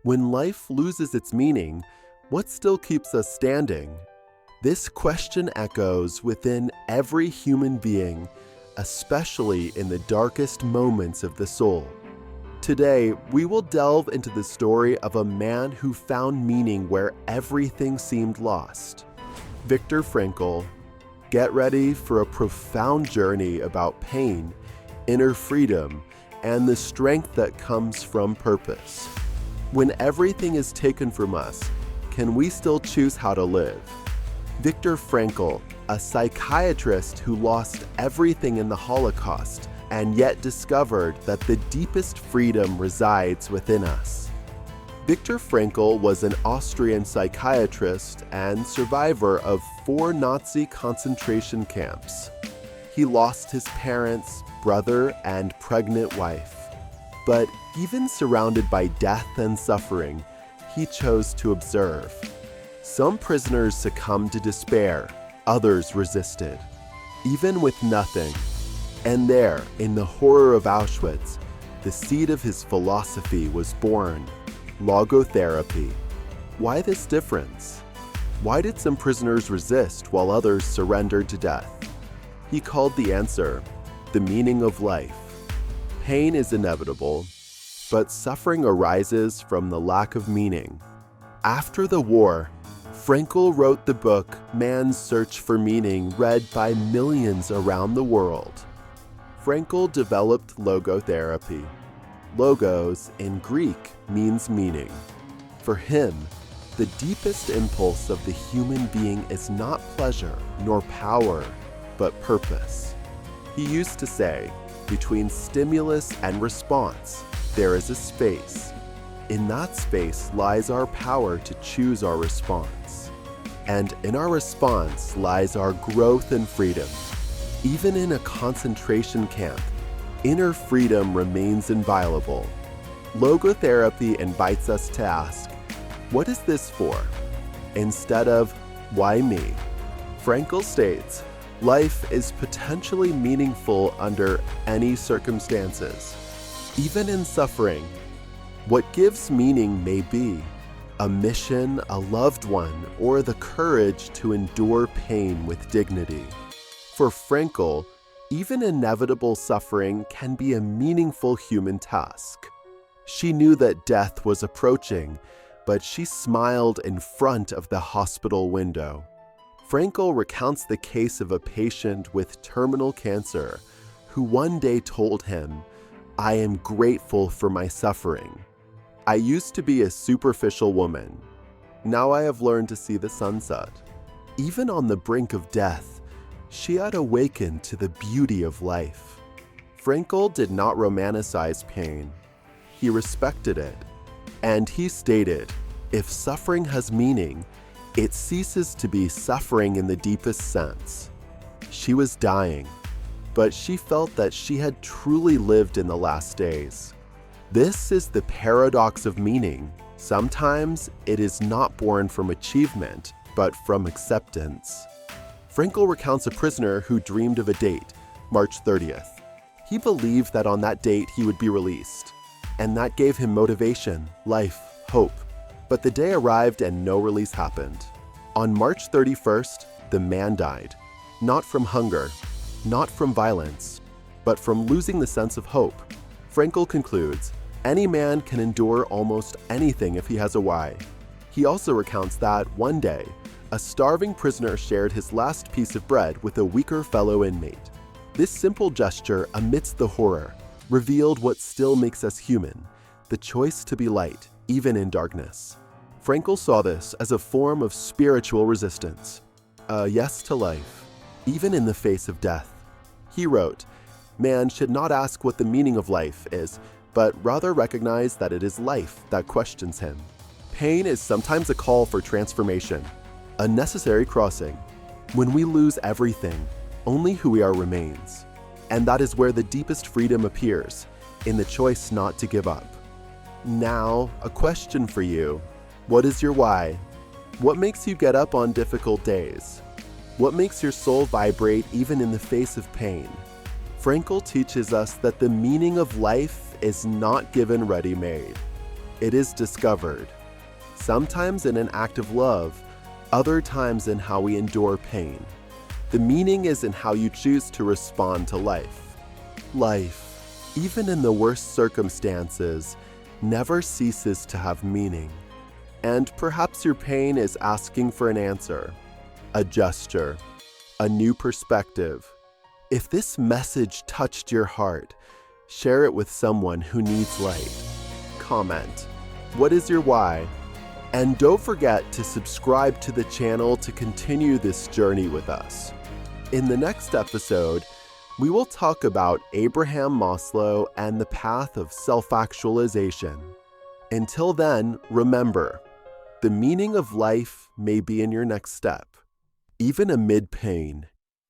When life loses its meaning, what still keeps us standing? This question echoes within every human being, especially in the darkest moments of the soul. Today, we will delve into the story of a man who found meaning where everything seemed lost. Viktor Frankl. Get ready for a profound journey about pain, inner freedom, and the strength that comes from purpose. When everything is taken from us, can we still choose how to live? Viktor Frankl, a psychiatrist who lost everything in the Holocaust and yet discovered that the deepest freedom resides within us. Viktor Frankl was an Austrian psychiatrist and survivor of 4 Nazi concentration camps. He lost his parents, brother, and pregnant wife. But even surrounded by death and suffering, he chose to observe. Some prisoners succumbed to despair, others resisted, even with nothing. And there, in the horror of Auschwitz, the seed of his philosophy was born: Logotherapy. Why this difference? Why did some prisoners resist while others surrendered to death? He called the answer the meaning of life. Pain is inevitable, but suffering arises from the lack of meaning. After the war, Frankl wrote the book Man's Search for Meaning, read by millions around the world. Frankl developed logotherapy. Logos in Greek means meaning. For him, the deepest impulse of the human being is not pleasure nor power, but purpose. He used to say, between stimulus and response, there is a space. In that space lies our power to choose our response. And in our response lies our growth and freedom. Even in a concentration camp, inner freedom remains inviolable. Logotherapy invites us to ask, what is this for? Instead of, why me? Frankl states, life is potentially meaningful under any circumstances. Even in suffering, what gives meaning may be a mission, a loved one, or the courage to endure pain with dignity. For Frankl, even inevitable suffering can be a meaningful human task. She knew that death was approaching, but she smiled in front of the hospital window. Frankl recounts the case of a patient with terminal cancer who one day told him, "I am grateful for my suffering. I used to be a superficial woman. Now I have learned to see the sunset." Even on the brink of death, she had awakened to the beauty of life. Frankl did not romanticize pain. He respected it. And he stated, if suffering has meaning, it ceases to be suffering in the deepest sense. She was dying, but she felt that she had truly lived in the last days. This is the paradox of meaning. Sometimes it is not born from achievement, but from acceptance. Frankl recounts a prisoner who dreamed of a date, March 30th. He believed that on that date he would be released, and that gave him motivation, life, hope. But the day arrived and no release happened. On March 31st, the man died, not from hunger, not from violence, but from losing the sense of hope. Frankl concludes, any man can endure almost anything if he has a why. He also recounts that, one day, a starving prisoner shared his last piece of bread with a weaker fellow inmate. This simple gesture, amidst the horror, revealed what still makes us human, the choice to be light, even in darkness. Frankl saw this as a form of spiritual resistance, a yes to life, even in the face of death. He wrote, "Man should not ask what the meaning of life is, but rather recognize that it is life that questions him." Pain is sometimes a call for transformation, a necessary crossing. When we lose everything, only who we are remains. And that is where the deepest freedom appears, in the choice not to give up. Now, a question for you. What is your why? What makes you get up on difficult days? What makes your soul vibrate even in the face of pain? Frankl teaches us that the meaning of life is not given ready-made. it is discovered. Sometimes in an act of love, other times in how we endure pain. The meaning is in how you choose to respond to life. Life, even in the worst circumstances, never ceases to have meaning. And perhaps your pain is asking for an answer, a gesture, a new perspective. If this message touched your heart, share it with someone who needs light. Comment, what is your why? And don't forget to subscribe to the channel to continue this journey with us. In the next episode, we will talk about Abraham Maslow and the path of self-actualization. Until then, remember, the meaning of life may be in your next step. Even amid pain,